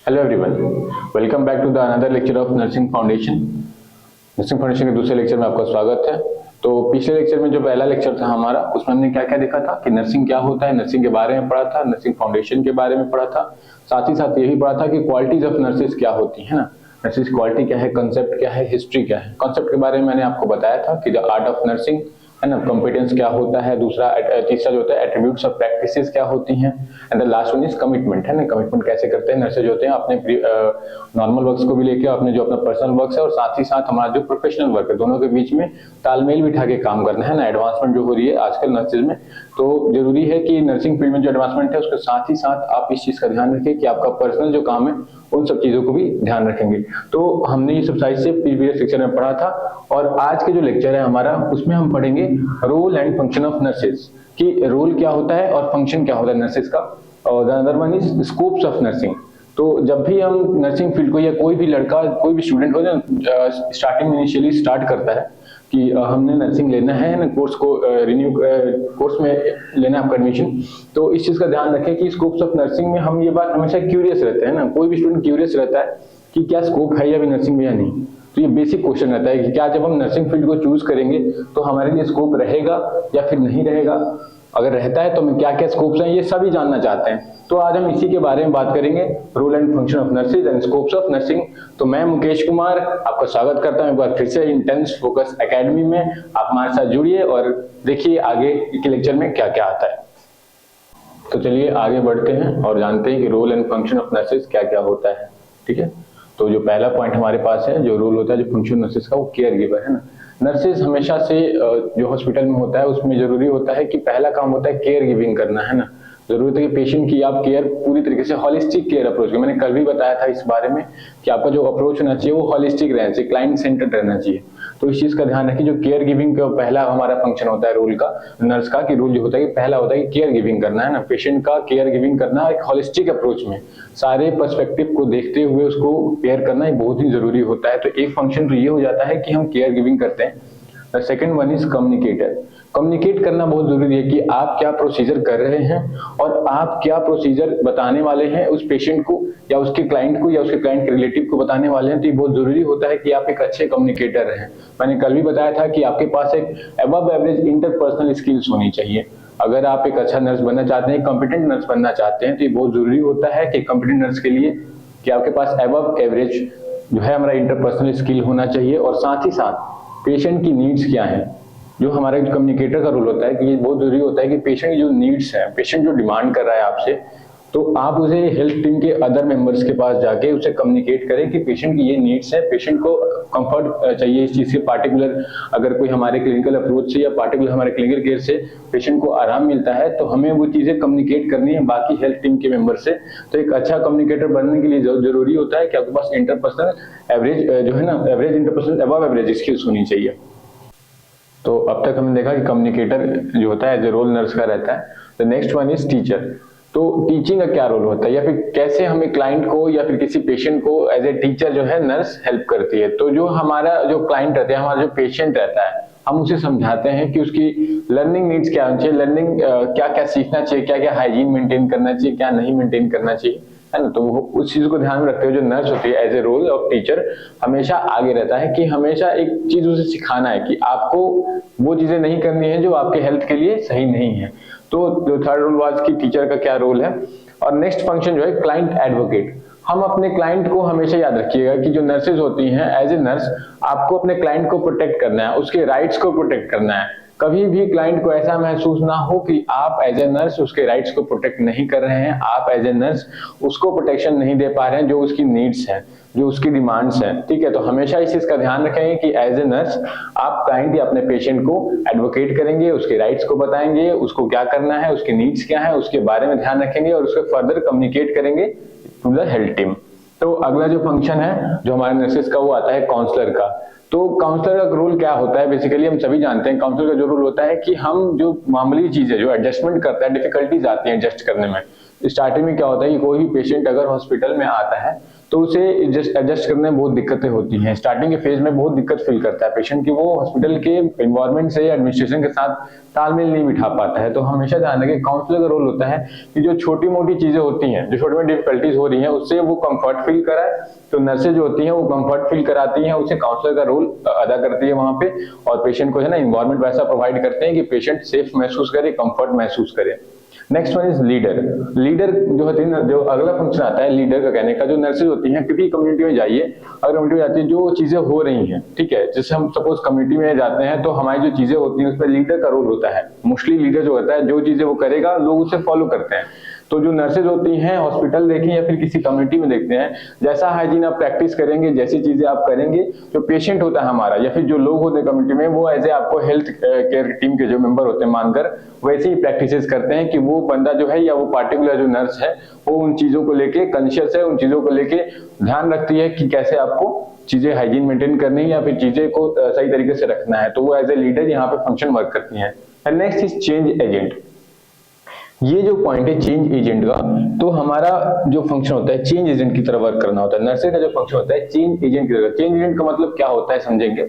Hello everyone, welcome back to the another lecture of nursing foundation. Nursing foundation के दूसरे lecture में आपका स्वागत है। तो पिछले लेक्चर में जो पहला लेक्चर था हमारा, उसमें हमने क्या क्या देखा था कि नर्सिंग क्या होता है, नर्सिंग के बारे में पढ़ा था, नर्सिंग फाउंडेशन के बारे में पढ़ा था, साथ ही साथ ये भी पढ़ा था कि क्वालिटीज ऑफ नर्सेज क्या होती है ना, नर्सिस क्वालिटी क्या है, कंसेप्ट क्या है, हिस्ट्री क्या है। कंसेप्ट के बारे में मैंने आपको बताया था कि द आर्ट ऑफ नर्सिंग है ना, कॉम्पिटेंस क्या होता है, दूसरा तीसरा जो होता है एट्रीब्यूट्स ऑफ प्रैक्टिसेस क्या होती हैं, and the last one is commitment है ना, कमिटमेंट कैसे करते हैं नर्सेज होते हैं अपने नॉर्मल वर्क्स को भी लेके, अपने जो अपना पर्सनल वर्क्स है और साथ ही साथ हमारा जो प्रोफेशनल वर्क है, दोनों के बीच में तालमेल बिठा के काम करना है ना। एडवांसमेंट जो हो रही है आजकल नर्सेज में, तो जरूरी है कि नर्सिंग फील्ड में जो एडवांसमेंट है उसके साथ ही साथ आप इस चीज का ध्यान रखें कि आपका पर्सनल जो काम है उन सब चीजों को भी ध्यान रखेंगे। तो हमने ये सब साइज से प्रीवियस लेक्चर में पढ़ा था, और आज के जो लेक्चर है हमारा उसमें हम पढ़ेंगे role and function of nurses, कि रोल क्या होता है और फंक्शन क्या होता है नर्सेज का। और the other one is scopes of nursing. तो जब भी हम नर्सिंग फील्ड को, या कोई भी लड़का कोई भी स्टूडेंट हो जो स्टार्टिंग में इनिशियली स्टार्ट करता है कि हमने नर्सिंग लेना है ना, कोर्स को रिन्यू कोर्स में लेना है आपका एडमिशन, तो इस चीज का ध्यान रखें कि स्कोप्स ऑफ नर्सिंग में हम ये बात हमेशा क्यूरियस रहते हैं ना, कोई भी स्टूडेंट क्यूरियस रहता है कि क्या स्कोप है या भी नर्सिंग में या नहीं। तो ये बेसिक क्वेश्चन रहता है कि क्या जब हम नर्सिंग फील्ड को चूज करेंगे तो हमारे लिए स्कोप रहेगा या फिर नहीं रहेगा, अगर रहता है तो हमें क्या क्या स्कोप्स हैं, ये सभी जानना चाहते हैं। तो आज हम इसी के बारे में बात करेंगे, role and function of nurses and scopes of nursing. तो मैं मुकेश कुमार आपका स्वागत करता हूं एक बार फिर से इंटेंस फोकस एकेडमी में। आप हमारे साथ जुड़िए और देखिए आगे के लेक्चर में क्या क्या आता है। तो चलिए आगे बढ़ते हैं और जानते हैं कि role and function of nurses क्या क्या होता है। ठीक है, तो जो पहला पॉइंट हमारे पास है, जो रोल होता है, जो फंक्शन नर्सेज का, वो केयर गिवर है ना। नर्सेज हमेशा से जो हॉस्पिटल में होता है उसमें जरूरी होता है कि पहला काम होता है केयर गिविंग करना है ना। जरूरत है कि पेशेंट की आप केयर पूरी तरीके से हॉलिस्टिक केयर अप्रोच की, मैंने कल भी बताया था इस बारे में कि आपका जो अप्रोच होना चाहिए वो हॉलिस्टिक रहना चाहिए, क्लाइंट सेंटर्ड रहना चाहिए। तो इस चीज का ध्यान रखिए, जो केयर गिविंग का पहला हमारा फंक्शन होता है रोल का, नर्स का, कि रोल जो होता है कि पहला होता है कि केयर गिविंग करना है ना, पेशेंट का केयर गिविंग करना एक हॉलिस्टिक अप्रोच में, सारे पर्सपेक्टिव को देखते हुए उसको केयर करना बहुत ही जरूरी होता है। तो एक फंक्शन तो ये हो जाता है कि हम केयर गिविंग करते हैं। The second one is communicator. Communicate करना बहुत जरूरी है कि आप क्या प्रोसीजर कर रहे हैं और आप क्या प्रोसीजर बताने वाले हैं उस पेशेंट को या उसके क्लाइंट को या उसके क्लाइंट के रिलेटिव को बताने वाले हैं। तो ये बहुत जरूरी होता है कि आप एक अच्छे कम्युनिकेटर रहें। मैंने कल भी बताया था कि आपके पास एक अबव एवरेज इंटरपर्सनल स्किल्स होनी चाहिए। अगर आप एक अच्छा नर्स बनना चाहते हैं, कॉम्पिटेंट नर्स बनना चाहते हैं, तो ये बहुत जरूरी होता है कि कॉम्पिटेंट नर्स के लिए कि आपके पास अबव एवरेज जो है हमारा इंटरपर्सनल स्किल होना चाहिए, और साथ ही साथ पेशेंट की नीड्स क्या है, जो हमारे कम्युनिकेटर का रोल होता है कि ये बहुत जरूरी होता है कि पेशेंट की जो नीड्स है, पेशेंट जो डिमांड कर रहा है आपसे, तो आप उसे हेल्थ टीम के अदर मेंबर्स के पास जाके उसे कम्युनिकेट करें कि पेशेंट की ये नीड्स है, पेशेंट को कंफर्ट चाहिए इस चीज से, पार्टिकुलर अगर कोई हमारे क्लिनिकल अप्रोच से या पार्टिकुलर हमारे क्लिनिकल केयर से पेशेंट को आराम मिलता है, तो हमें वो चीजें कम्युनिकेट करनी है बाकी हेल्थ टीम के मेंबर से। तो एक अच्छा कम्युनिकेटर बनने के लिए जरूरी होता है कि आपके पास इंटरपर्सनल एवरेज जो है ना, average interpersonal above average skills होनी चाहिए। तो अब तक हमने देखा कि कम्युनिकेटर जो होता है एज ए रोल नर्स का रहता है। The next one is teacher. तो टीचिंग का क्या रोल होता है, या फिर कैसे हमें क्लाइंट को या फिर किसी पेशेंट को एज ए टीचर जो है नर्स हेल्प करती है। तो जो हमारा जो क्लाइंट रहता है, हमारा जो पेशेंट रहता है, हम उसे समझाते हैं कि उसकी लर्निंग नीड्स क्या होनी चाहिए, लर्निंग क्या क्या सीखना चाहिए, क्या क्या हाइजीन मेंटेन करना चाहिए, क्या नहीं मेंटेन करना चाहिए, है ना। तो वो उस चीज को ध्यान में रखते हुए जो नर्स होती है as a role of teacher हमेशा आगे रहता है कि हमेशा एक चीज उसे सिखाना है कि आपको वो चीजें नहीं करनी है जो आपके हेल्थ के लिए सही नहीं है। तो जो थर्ड रोल वाज कि टीचर का क्या रोल है। और नेक्स्ट फंक्शन जो है क्लाइंट एडवोकेट। हम अपने क्लाइंट को हमेशा याद रखिएगा कि जो नर्सेज होती हैं एज ए नर्स, आपको अपने क्लाइंट को प्रोटेक्ट करना है, उसके राइट्स को प्रोटेक्ट करना है। कभी भी क्लाइंट को ऐसा महसूस ना हो कि आप एज ए नर्स उसके राइट्स को प्रोटेक्ट नहीं कर रहे हैं, आप एज ए नर्स उसको प्रोटेक्शन नहीं दे पा रहे हैं जो उसकी नीड्स हैं, जो उसकी डिमांड्स हैं। ठीक है, तो हमेशा इस चीज का ध्यान रखेंगे कि एज ए नर्स आप क्लाइंट या अपने पेशेंट को एडवोकेट करेंगे, उसके राइट्स को बताएंगे, उसको क्या करना है, उसकी नीड्स क्या है, उसके बारे में ध्यान रखेंगे और उसको फर्दर कम्युनिकेट करेंगे टू द हेल्थ टीम। तो अगला जो फंक्शन है जो हमारे नर्सेज का, वो आता है काउंसलर का। तो काउंसलर का रोल क्या होता है, बेसिकली हम सभी जानते हैं काउंसलर का जो रोल होता है कि हम जो मामूली चीज है, जो एडजस्टमेंट करता है, डिफिकल्टीज आती हैं एडजस्ट करने में, स्टार्टिंग में क्या होता है कि कोई भी पेशेंट अगर हॉस्पिटल में आता है तो उसे एडजस्ट करने में बहुत दिक्कतें होती हैं। स्टार्टिंग के फेज में बहुत दिक्कत फील करता है पेशेंट की, वो हॉस्पिटल के एनवायरनमेंट से एडमिनिस्ट्रेशन के साथ तालमेल नहीं बिठा पाता है। तो हमेशा ध्यान रखें काउंसलर का रोल होता है कि जो छोटी मोटी चीजें होती हैं, जो छोटी मोटी डिफिकल्टीज हो रही हैं, उससे वो कंफर्ट फील कराए। तो नर्सेज जो होती हैं वो कंफर्ट फील कराती हैं, उसे काउंसलर का रोल अदा करती है वहां पे, और पेशेंट को है ना एनवायरनमेंट वैसा प्रोवाइड करते हैं कि पेशेंट सेफ महसूस करे, कंफर्ट महसूस करे। Next one is leader. Leader जो होती है, जो अगला फंक्शन आता है लीडर का कहने का, जो नर्सेज होती हैं, क्योंकि कम्युनिटी में जाइए, अगर कम्युनिटी में जाती है जो चीजें हो रही हैं, ठीक है, जैसे हम सपोज कम्युनिटी में जाते हैं तो हमारी जो चीजें होती हैं उसमें लीडर का रोल होता है। मोस्टली लीडर जो होता है, जो चीजें वो करेगा लोग उसे फॉलो करते हैं। तो जो नर्सेज होती हैं, हॉस्पिटल देखें या फिर किसी कम्युनिटी में देखते हैं, जैसा हाइजीन आप प्रैक्टिस करेंगे, जैसी चीजें आप करेंगे, जो पेशेंट होता है हमारा या फिर जो लोग होते हैं कम्युनिटी में, वो एज ए आपको हेल्थ केयर टीम के जो मेंबर होते हैं मानकर वैसे ही प्रैक्टिसेस करते हैं कि वो बंदा जो है या वो पार्टिकुलर जो नर्स है वो उन चीजों को लेके कॉन्शियस है, उन चीजों को लेके ध्यान रखती है कि कैसे आपको चीजें हाइजीन मेंटेन करनी है या फिर चीजें को सही तरीके से रखना है। तो वो एज ए लीडर यहाँ पे फंक्शन वर्क करती है। Next is change agent. ये जो पॉइंट है चेंज एजेंट का, तो हमारा जो फंक्शन होता है चेंज एजेंट की तरह वर्क करना होता है। नर्सिंग का जो फंक्शन होता है चेंज एजेंट की तरह। चेंज एजेंट का मतलब क्या होता है समझेंगे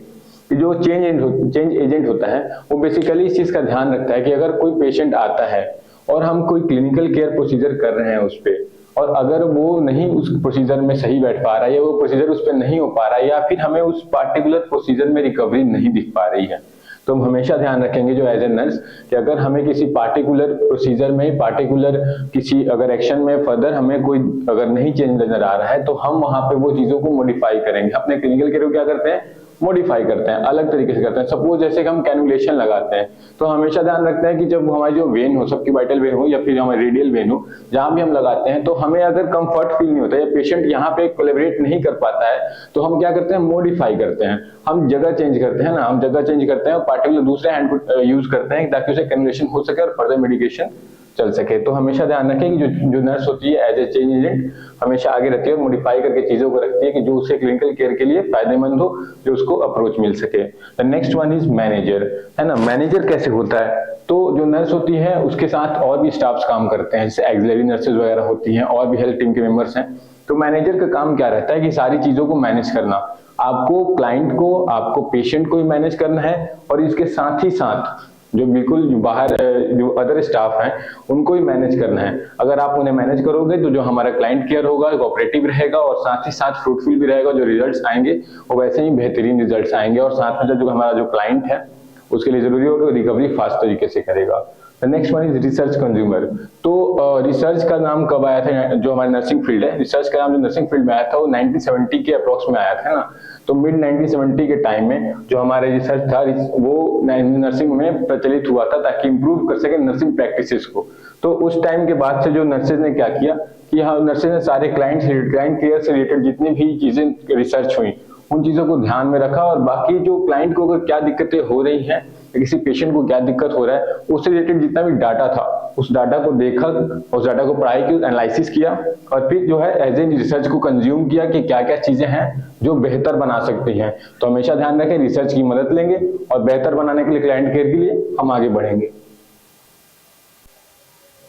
कि जो चेंज एजेंट होता है वो बेसिकली इस चीज का ध्यान रखता है कि अगर कोई पेशेंट आता है और हम कोई क्लिनिकल केयर प्रोसीजर कर रहे हैं उस पर, और अगर वो नहीं उस प्रोसीजर में सही बैठ पा रहा है या वो प्रोसीजर उस पर नहीं हो पा रहा है या फिर हमें उस पार्टिकुलर प्रोसीजर में रिकवरी नहीं दिख पा रही है, तो हम हमेशा ध्यान रखेंगे जो एज ए नर्स कि अगर हमें किसी पार्टिकुलर प्रोसीजर में, पार्टिकुलर किसी अगर एक्शन में फर्दर हमें कोई अगर नहीं चेंज नजर आ रहा है तो हम वहां पे वो चीजों को मॉडिफाई करेंगे। अपने क्लिनिकल केयर को क्या करते हैं, मॉडिफाई करते हैं, अलग तरीके से करते हैं। सपोज जैसे कि हम कैनुलेशन लगाते हैं तो हमेशा ध्यान रखते हैं कि जब हमारी जो वेन हो, सबकी वाइटल वेन हो या फिर हमारी रेडियल वेन हो, जहां भी हम लगाते हैं तो हमें अगर कंफर्ट फील नहीं होता या पेशेंट यहाँ पे कोलैबोरेट नहीं कर पाता है तो हम क्या करते हैं, मॉडिफाई करते हैं, हम जगह चेंज करते हैं ना, हम जगह चेंज करते हैं और पार्टिकुलर दूसरे हैंड को यूज करते हैं ताकि उसे कैनुलेशन हो सके और फर्दर मेडिकेशन चल सके। तो हमेशा ध्यान रखें कि जो नर्स होती है एज ए चेंज एजेंट हमेशा आगे रहती है और मॉडिफाई करके चीजों को रखती है कि जो उसे क्लिनिकल केयर के लिए फायदेमंद हो, जो उसको अप्रोच मिल सके। The next one is manager, है ना। मैनेजर कैसे होता है, तो जो नर्स होती है उसके साथ और भी स्टाफ्स काम करते हैं, जैसे एक्सिलरी नर्सेज वगैरह होती हैं और भी हेल्थ टीम के मेंबर्स हैं। तो मैनेजर का काम क्या रहता है कि सारी चीजों को मैनेज करना, आपको क्लाइंट को, आपको पेशेंट को भी मैनेज करना है और इसके साथ ही साथ जो बिल्कुल बाहर जो अदर स्टाफ हैं उनको भी मैनेज करना है। अगर आप उन्हें मैनेज करोगे तो जो हमारा क्लाइंट केयर होगा कोऑपरेटिव रहेगा और साथ ही साथ फ्रूटफुल भी रहेगा। जो रिजल्ट्स आएंगे वो वैसे ही बेहतरीन रिजल्ट्स आएंगे और साथ में जो हमारा जो क्लाइंट है उसके लिए जरूरी होगा रिकवरी फास्ट तरीके से करेगा। Next one is research consumer. तो रिसर्च का नाम कब आया था, जो हमारी नर्सिंग फील्ड है, रिसर्च का नाम जो नर्सिंग फील्ड में आया था वो 1970 के अप्रोक्स में आया था ना। तो मिड 1970 के टाइम में जो हमारे रिसर्च था वो नर्सिंग में प्रचलित हुआ था ताकि इंप्रूव कर सके नर्सिंग प्रैक्टिसेस को। तो उस टाइम के बाद से जो नर्सेज ने क्या किया कि हाँ, नर्सेज ने सारे क्लाइंट केयर से रिलेटेड जितनी भी चीजें रिसर्च हुई उन चीजों को ध्यान में रखा और बाकी जो क्लाइंट को अगर क्या दिक्कतें हो रही हैं, किसी पेशेंट को क्या दिक्कत हो रहा है, उससे रिलेटेड जितना भी डाटा था उस डाटा को देखा, उस डाटा को पढ़ाई की, एनालिसिस किया और फिर जो है एज ए रिसर्च को कंज्यूम किया कि क्या क्या चीजें हैं जो बेहतर बना सकती हैं। तो हमेशा ध्यान रखें रिसर्च की मदद लेंगे और बेहतर बनाने के लिए क्लाइंट केयर के लिए हम आगे बढ़ेंगे।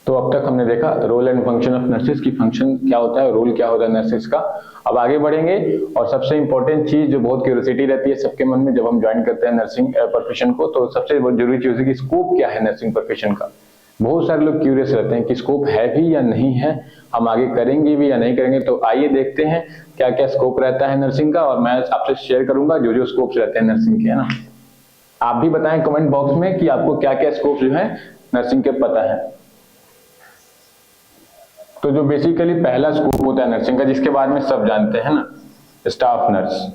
तो अब तक हमने देखा role and function of nurses की, फंक्शन क्या होता है, रोल क्या होता है नर्सेज का। अब आगे बढ़ेंगे और सबसे इंपॉर्टेंट चीज जो बहुत क्यूरियोसिटी रहती है सबके मन में जब हम ज्वाइन करते हैं नर्सिंग प्रोफेशन को, तो सबसे जरूरी चीज है कि स्कोप क्या है नर्सिंग प्रोफेशन का। बहुत सारे लोग क्यूरियस रहते हैं कि स्कोप है भी या नहीं है, हम आगे करेंगे भी या नहीं करेंगे। तो आइए देखते हैं क्या क्या स्कोप रहता है नर्सिंग का और मैं आपसे शेयर करूंगा जो जो स्कोप्स रहते हैं नर्सिंग के, है ना। आप भी बताएं कमेंट बॉक्स में कि आपको क्या क्या स्कोप जो है नर्सिंग के पता है। तो जो बेसिकली पहला स्कोप होता है नर्सिंग का जिसके बारे में सब जानते हैं ना, स्टाफ नर्स।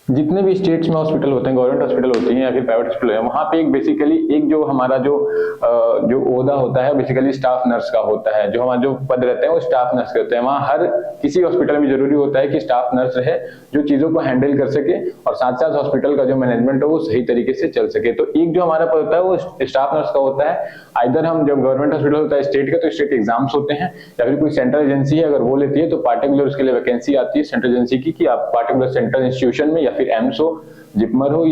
जितने भी स्टेट्स में हॉस्पिटल होते हैं, गवर्नमेंट हॉस्पिटल होती हैं या फिर प्राइवेट हॉस्पिटल है, वहां पे एक बेसिकली एक जो हमारा जो ओहदा होता है बेसिकली स्टाफ नर्स का होता है। जो हमारा जो पद रहते हैं वो स्टाफ नर्स के होते हैं। वहाँ हर किसी हॉस्पिटल में जरूरी होता है कि स्टाफ नर्स रहे जो चीजों को हैंडल कर सके और साथ साथ हॉस्पिटल का जो मैनेजमेंट है वो सही तरीके से चल सके। तो एक जो हमारा पद होता है वो स्टाफ नर्स का होता है। आइदर हम जब गवर्नमेंट हॉस्पिटल होता है स्टेट का तो स्टेट एग्जाम्स होते हैं या फिर कोई सेंट्रल एजेंसी है अगर वो लेती है तो पार्टिकुलर उसके लिए वैकेंसी आती है सेंट्रल एजेंसी की कि आप पार्टिकुलर सेंट्रल इंस्टीट्यूशन में या फिर एम्स हो, जिपमर हो,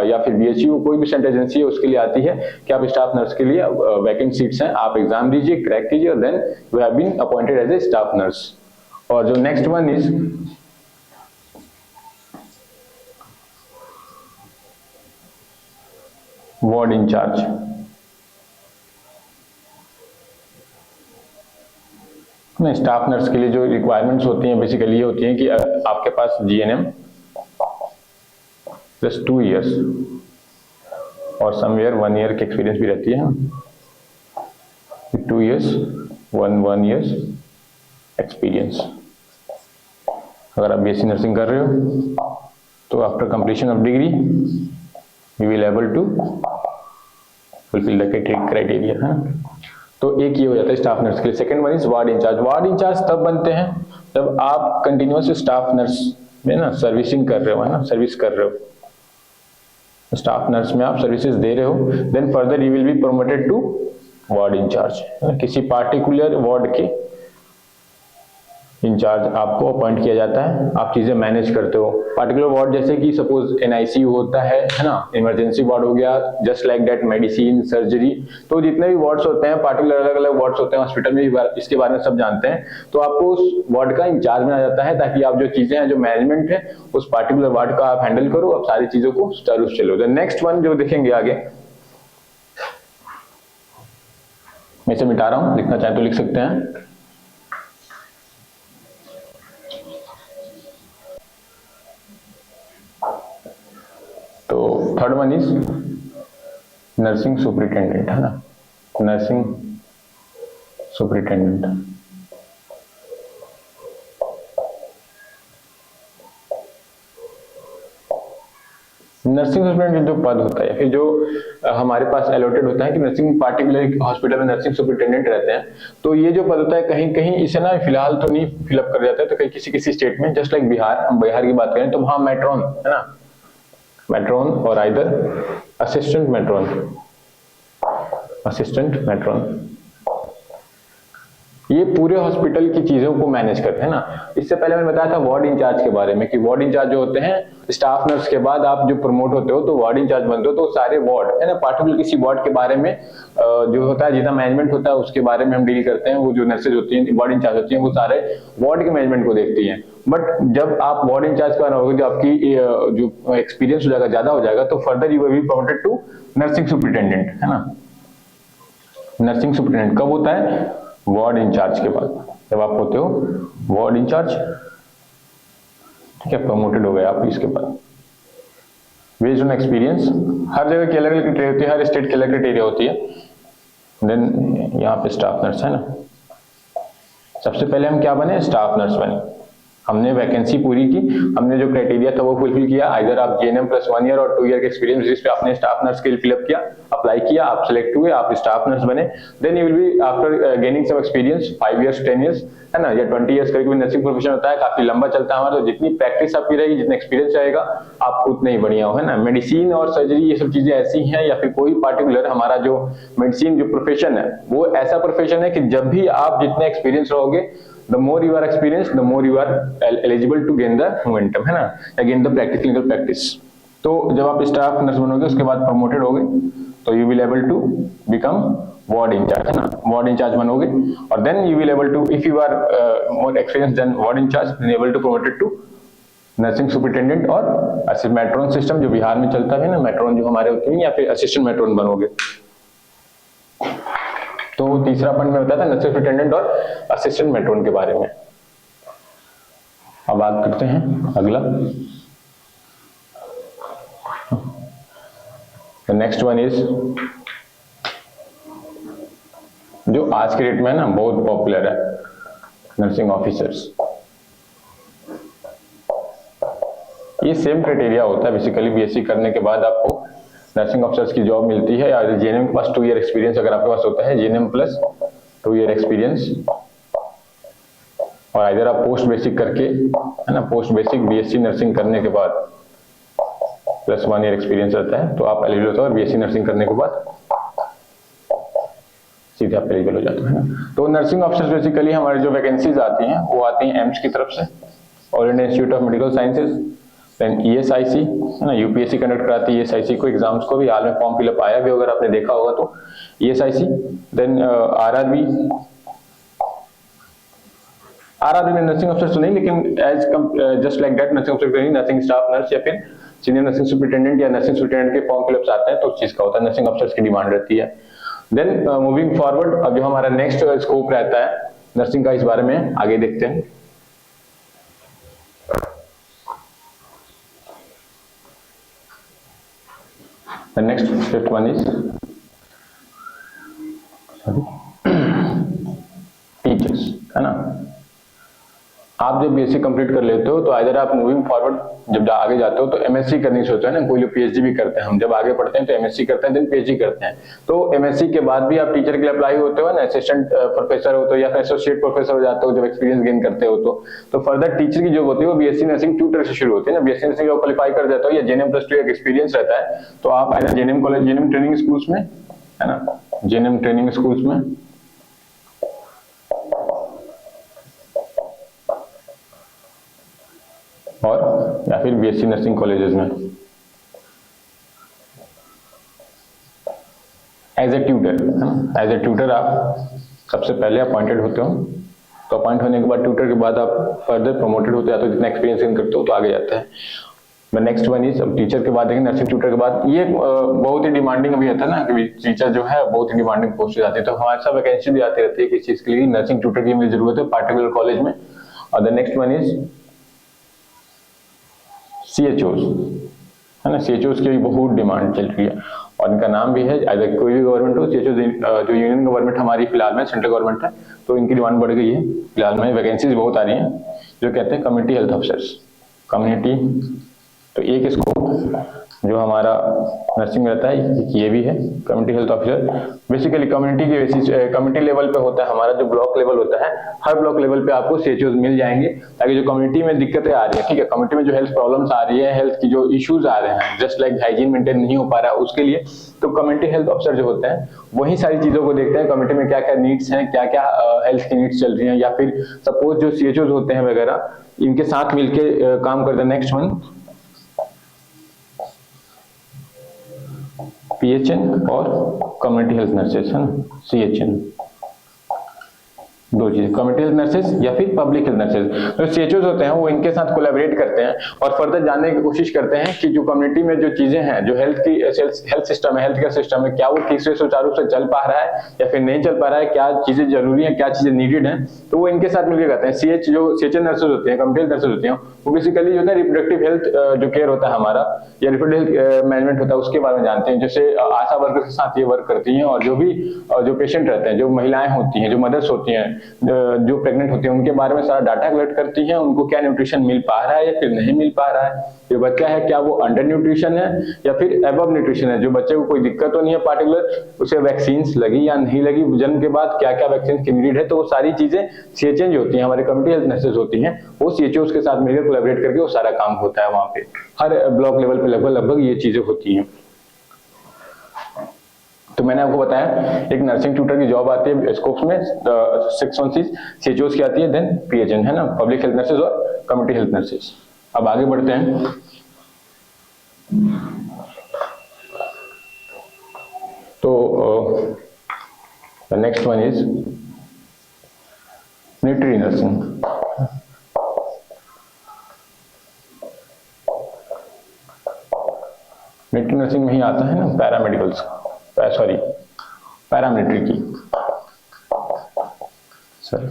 या फिर बीएचयू, कोई भी सेंट्रल एजेंसी है उसके लिए आती है कि आप स्टाफ नर्स के लिए वैकेंट सीट्स हैं, आप एग्जाम दीजिए, क्रैक कीजिए और then you have been appointed as a staff nurse. और जो next one is ward incharge. नहीं, स्टाफ नर्स के लिए जो रिक्वायरमेंट्स होती हैं बेसिकली ये होती हैं कि आपके पास जीएनएम प्लस 2 इयर्स और समवेयर 1 ईयर की एक्सपीरियंस भी रहती है, 2 इयर्स 1 ईयर्स एक्सपीरियंस। अगर आप बीएससी नर्सिंग कर रहे हो तो after completion of degree you will able to fulfil the criteria, है ना। तो एक ये हो जाता है स्टाफ नर्स के लिए। Second one is ward in charge. Ward in charge तब बनते हैं जब आप कंटिन्यूअस स्टाफ नर्स में ना सर्विसिंग कर रहे हो, है ना, सर्विस कर रहे हो, स्टाफ नर्स में आप सर्विसेज दे रहे हो, then further you will be promoted to ward incharge. किसी पार्टिकुलर वार्ड के इंचार्ज आपको अपॉइंट किया जाता है, आप चीजें मैनेज करते हो। पार्टिकुलर वार्ड जैसे कि सपोज एनआईसीयू होता है ना, इमरजेंसी वार्ड हो गया, just like that medicine, surgery, तो जितने भी वार्ड्स होते हैं पार्टिकुलर अलग अलग वार्ड्स होते हैं हॉस्पिटल में, इसके बारे में सब जानते हैं। तो आपको उस वार्ड का इंचार्ज बनाया जाता है ताकि आप जो चीजें हैं, जो मैनेजमेंट है उस पार्टिकुलर वार्ड का आप हैंडल करो, आप सारी चीजों को सुचारू रूप से चलो। नेक्स्ट वन जो देखेंगे आगे, मैं इसे मिटा रहा हूं, लिखना चाहे तो लिख सकते हैं। तो third one is nursing superintendent, है ना, नर्सिंग सुपरिटेंडेंट। नर्सिंग सुपरिटेंडेंट जो पद होता है, फिर जो हमारे पास अलॉटेड होता है कि नर्सिंग पार्टिकुलर हॉस्पिटल में नर्सिंग सुपरिटेंडेंट रहते हैं, तो ये जो पद होता है कहीं कहीं इसे ना फिलहाल तो नहीं फिलअप कर जाता है, तो कहीं किसी किसी स्टेट में, जस्ट लाइक बिहार, हम बिहार की बात करें तो वहां मैट्रॉन, है ना, मैट्रॉन और either assistant matron, assistant matron, ये पूरे हॉस्पिटल की चीजों को मैनेज करते हैं ना। इससे पहले मैंने बताया था वार्ड इंचार्ज के बारे में कि वार्ड इंचार्ज जो होते हैं स्टाफ नर्स के बाद आप जो प्रमोट होते हो तो वार्ड इंचार्ज बनते हो, तो सारे वार्ड, है ना, पार्टिकुलर किसी वार्ड के बारे में जो होता है, जितना मैनेजमेंट होता है उसके बारे में हम डील करते हैं। वो जो नर्सेज होती हैं, वार्ड इंचार्ज होती हैं, वो सारे वार्ड के मैनेजमेंट को देखती हैं। बट जब आप वार्ड इंचार्ज का रहोगे, जो आपकी जो एक्सपीरियंस हो जाएगा, ज्यादा हो जाएगा, तो further you will be promoted to nursing superintendent, है ना। नर्सिंग सुपरिटेंडेंट कब होता है? वार्ड इंचार्ज के बाद, जब आप होते हो वार्ड इंचार्ज, ठीक है, प्रमोटेड हो गए आप इसके बाद। बेस्ड ऑन एक्सपीरियंस, हर जगह की अलग अलग क्राइटेरिया होती है, हर स्टेट की अलग क्राइटेरिया होती है। देन यहाँ पे स्टाफ नर्स, है ना। सबसे पहले हम क्या बने? स्टाफ नर्स बने। हमने वैकेंसी पूरी की, हमने जो क्राइटेरिया था वो फुलफिल किया। आइदर आप जीएनएम प्लस 1 ईयर और 2 ईयर के एक्सपीरियंस बेसिस पे आपने स्टाफ नर्स के लिए फिलअप किया, अप्लाई किया, आप सिलेक्ट हुए, आप स्टाफ नर्स बने। Then you will be after gaining some experience 5 years 10 years, है ना, या 20 इयर्स का कोई नर्सिंग प्रोफेशन होता है, काफी लंबा चलता है हमारा, तो जितनी प्रैक्टिस आपकी रहेगी, जितना एक्सपीरियंस रहेगा, आप उतने ही बढ़िया हो, है ना। मेडिसिन और सर्जरी ये सब चीजें ऐसी हैं, या फिर कोई पार्टिकुलर हमारा जो मेडिसिन जो प्रोफेशन है वो ऐसा प्रोफेशन है कि जब भी आप जितने एक्सपीरियंस रहोगे, the more you are experienced, the more you are eligible to gain the momentum, है ना, again the clinical practice। तो जब आप स्टाफ नर्स बनोगे उसके बाद प्रमोटेड होगे तो you will able to become ward incharge, है ना, ward incharge बनोगे, और then you will able to, if you are more experienced than ward incharge, then able to promoted to nursing superintendent और असिस्टेंट मैट्रॉन सिस्टम जो बिहार में चलता है ना, मैट्रॉन जो हमारे होते हैं, या फिर असिस्टेंट मैट्रॉन बनोगे। तो तीसरा पॉइंट में बताया था नर्सिंग सुपरिटेंडेंट और असिस्टेंट मैट्रॉन के बारे में। अब बात करते हैं अगला, नेक्स्ट वन इज, जो आज के डेट में ना बहुत पॉपुलर है, नर्सिंग ऑफिसर्स। ये सेम क्राइटेरिया होता है बेसिकली, बीएससी करने के बाद आपको नर्सिंग ऑफिसर्स की जॉब मिलती है, या जीएनएम के पास 2 ईयर एक्सपीरियंस अगर आपके पास होता है, जीएनएम प्लस 2 ईयर एक्सपीरियंस, और इधर आप पोस्ट बेसिक करके, है ना, पोस्ट बेसिक बीएससी नर्सिंग करने के बाद प्लस 1 ईयर एक्सपीरियंस रहता है, तो आप एलिजिबल होते हो। बीएससी नर्सिंग करने के बाद सीधे आप एलिजिबल हो जाते हैं। तो नर्सिंग ऑफिसर्स बेसिकली हमारी जो वैकेंसीज आती हैं वो आती हैं एम्स की तरफ से, all India institute of medical sciences, then ESIC है ना, यूपीएससी कंडक्ट कराती है ESIC को, एग्जाम्स को भी हाल में फॉर्म फिलअप आया भी अगर आपने देखा होगा तो ESIC। देन RRB में नर्सिंग अफसर तो नहीं, लेकिन as just like that nursing अफसर नर्सिंग स्टाफ नर्स या फिर सीनियर नर्सिंग सुपरिटेंडेंट या नर्सिंग सुपरिटेंडेंट के फॉर्म फिलअप्स आते हैं तो उस चीज का होता है, नर्सिंग अफसर्स की डिमांड रहती है। देन मूविंग फॉरवर्ड, अब जो हमारा नेक्स्ट स्कोप रहता है नर्सिंग का, इस बारे में आगे देखते हैं। The next fifth one is teachers, है ना। आप जब बीएससी कंप्लीट कर लेते हो तो इधर आप मूविंग फॉरवर्ड जब आगे जाते हो तो एमएससी करनी सोचते हैं ना, कोई लोग पीएचडी भी करते हैं, हम जब आगे पढ़ते हैं तो एमएससी करते हैं, देन पीएचडी करते हैं। तो एमएससी के बाद भी आप टीचर के लिए अप्लाई होते हो ना, असिस्टेंट प्रोफेसर हो तो या फिर एसोसिएट प्रोफेसर हो जाते हो जब एक्सपीरियंस गेन करते हो तो फर्दर टीचर की जो होती है वो बीएससी नर्सिंग ट्यूटर से शुरू होती है ना। बीएससी नर्सिंग जब क्वालिफाई कर जाता हो या जेएनएम प्लस 2 एक एक्सपीरियंस रहता है तो आप JNM college, JNM training schools में, है ना, जेएनएम ट्रेनिंग स्कूल्स में और या फिर बीएससी नर्सिंग कॉलेजेस में as a tutor, as a tutor आप सबसे पहले अपॉइंटेड होते हो। तो अपॉइंट होने के बाद ट्यूटर के बाद आप फर्दर प्रमोटेड होते जाते हो, जितना एक्सपीरियंस गेन करते हो तो आगे जाता है। नेक्स्ट वन इज, अब टीचर के बाद देखेंगे नर्सिंग ट्यूटर के बाद, ये बहुत ही डिमांडिंग अभी आता है ना कि टीचर जो है बहुत ही डिमांडिंग पोस्ट जाती है, तो हमारे साथ वैकेंसी भी आती रहती है किस चीज के लिए, नर्सिंग ट्यूटर की मुझे जरूरत है पार्टिकुलर कॉलेज में। और the next one is CHOs, है ना, CHOs की भी बहुत डिमांड चल रही है और इनका नाम भी है, अगर कोई भी गवर्नमेंट हो, CHOs जो यूनियन गवर्नमेंट हमारी फिलहाल में सेंट्रल गवर्नमेंट है तो इनकी डिमांड बढ़ गई है, फिलहाल में वैकेंसीज बहुत आ रही हैं। जो कहते हैं कम्युनिटी हेल्थ अफसर्स, कम्युनिटी, तो एक इसको जो हमारा नर्सिंग रहता है ये भी है community health officer. Basically community के बेसिस, कम्युनिटी लेवल पे होता है हमारा, जो ब्लॉक लेवल होता है, हर ब्लॉक लेवल पे आपको CHOs मिल जाएंगे ताकि जो कम्युनिटी में दिक्कतें आ रही है, ठीक है, कम्युनिटी में जो हेल्थ प्रॉब्लम्स आ रही है, हेल्थ की जो इश्यूज आ रहे हैं, जस्ट लाइक हाइजीन मेंटेन नहीं हो पा रहा है उसके लिए, तो कम्युनिटी हेल्थ ऑफिसर जो होते हैं वही सारी चीजों को देखते हैं, कम्युनिटी में क्या क्या नीड्स हैं, क्या क्या हेल्थ की नीड्स चल रही हैं, या फिर सपोज जो CHOs होते हैं वगैरह इनके साथ मिलके काम करते हैं। नेक्स्ट वन PHN और कम्युनिटी हेल्थ नर्सेस, है ना, CHN, दो चीज, कम्युनिटी हेल्थ नर्सेस या फिर पब्लिक हेल्थ नर्सेस। तो CHOs होते हैं वो इनके साथ कोलैबोरेट करते हैं और फर्दर जानने की कोशिश करते हैं कि जो कम्युनिटी में जो चीजें हैं, जो हेल्थ सिस्टम है, हेल्थ केयर सिस्टम है, क्या वो ठीक से सुचारू रूप से चल पा रहा है या फिर नहीं चल पा रहा है, क्या चीजें जरूरी है, क्या चीजें नीडेड है, तो वो इनके साथ मिलकर करते हैं। जो CHN नर्सेस होती हैं, कम्युनिटी हेल्थ नर्सेस होती हैं, वो बेसिकली जो है रिप्रोडक्टिव हेल्थ जो केयर होता है हमारा या रिप्रोडक्टिव हेल्थ मैनेजमेंट होता है उसके बारे में जानते हैं, जैसे आशा वर्कर के साथ ये वर्क करती हैं और जो भी जो पेशेंट रहते हैं, जो महिलाएं होती हैं, जो मदर्स होती हैं, जो प्रेग्नेंट होती हैं, उनके बारे में सारा डाटा कलेक्ट करती हैं, उनको क्या न्यूट्रिशन मिल पा रहा है या फिर नहीं मिल पा रहा है, जो बच्चा है क्या वो अंडर न्यूट्रिशन है या फिर एबव न्यूट्रिशन है, जो बच्चे को कोई दिक्कत तो नहीं है पार्टिकुलर, उसे वैक्सीन लगी या नहीं लगी, जन्म के बाद क्या क्या वैक्सीन की नीड है, तो वो सारी चीजें CHN जो होती हैं, हमारे कम्युनिटी हेल्थ नर्सेस होती हैं, वो CHOs के साथ मिलकर कोलैबोरेट करके वो सारा काम होता है वहां पे, हर ब्लॉक लेवल पे लगभग ये चीजें होती हैं। तो मैंने आपको बताया एक नर्सिंग ट्यूटर की जॉब आती है स्कोप्स में 616 CHOs की आती है, देन PHN, है ना, पब्लिक हेल्थ नर्सेस और कम्युनिटी हेल्थ नर्सेस। अब आगे बढ़ते हैं। तो next one is military nursing. Military nursing में ही आता है ना पैरामेडिकल्स, सॉरी पैरामिलिट्री की, सॉरी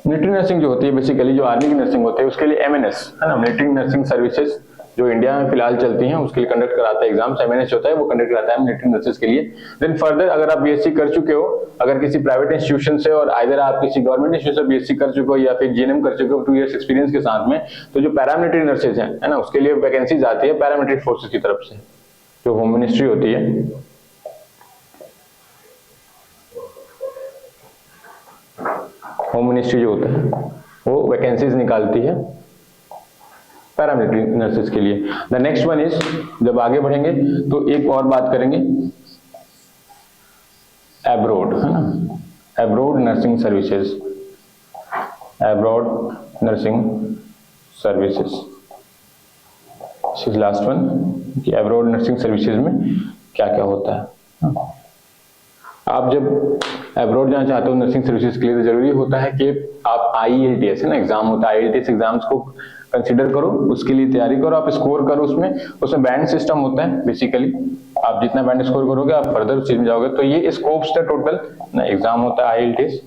मिलिट्री नर्सिंग जो होती है बेसिकली जो आर्मी की नर्सिंग होती है उसके लिए MNS, है ना, मिलिट्री नर्सिंग सर्विसेज जो इंडिया में फिलहाल चलती हैं उसके लिए कंडक्ट कराता है एग्जाम्स, MNS होता है वो कंडक्ट कराता है मिलिट्री नर्सेस के लिए। देन फर्दर अगर आप BSc कर चुके हो, अगर किसी प्राइवेट इंस्टीट्यूशन से और आइदर आप किसी गवर्नमेंट इंस्टीट्यूशन से BSc कर चुके हो या फिर GNM कर चुके हो 2 इयर्स एक्सपीरियंस के साथ में, तो जो पैरामिलिट्री नर्सेज हैं, है ना, उसके लिए वैकेंसीज आती है पैरामिलिट्री फोर्सेज की तरफ से, जो होम मिनिस्ट्री होती है, होम मिनिस्ट्री जो होता है वो वैकेंसीज निकालती है पैरामिलिट्री नर्सेस के लिए। द नेक्स्ट वन इज, जब आगे बढ़ेंगे तो एक और बात करेंगे एब्रोड, है ना, abroad nursing services, abroad nursing services, last one कि अब्रॉड नर्सिंग सर्विसेज में क्या क्या होता है। आप जब अब्रॉड जाना चाहते हो नर्सिंग सर्विसेज के लिए, तो जरूरी होता है कि आप IELTS है ना एग्जाम होता है, IELTS एग्जाम्स को कंसीडर करो, उसके लिए तैयारी करो, आप स्कोर करो। उसमें बैंड सिस्टम होता है बेसिकली, आप जितना बैंड स्कोर करोगे आप फर्दर उस चीज में जाओगे। तो ये स्कोप्स थे टोटल ना, एग्जाम होता है IELTS।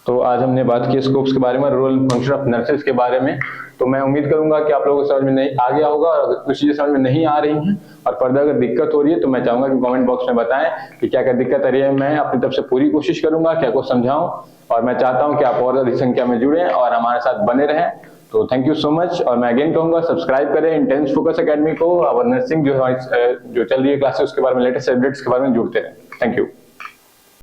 तो आज हमने बात की स्कोप्स के बारे में, रोल फंक्शन ऑफ नर्सेज के बारे में। तो मैं उम्मीद करूंगा कि आप लोगों को समझ में नहीं आ गया होगा, और अगर कुछ चीजें समझ में नहीं आ रही हैं और फर्दर अगर दिक्कत हो रही है तो मैं चाहूंगा कि कमेंट बॉक्स में बताएं कि क्या क्या दिक्कत आ रही है। मैं अपनी तरफ से पूरी कोशिश करूंगा क्या को समझाऊं, और मैं चाहता हूं कि आप और अधिक संख्या में जुड़ें और हमारे साथ बने रहें। तो थैंक यू सो मच, और मैं अगेन कहूंगा सब्सक्राइब करें इंटेंस फोकस एकेडमी को, और नर्सिंग जो चल रही है क्लासेस उसके बारे में, लेटेस्ट अपडेट्स के बारे में जुड़ते रहें। Thank you.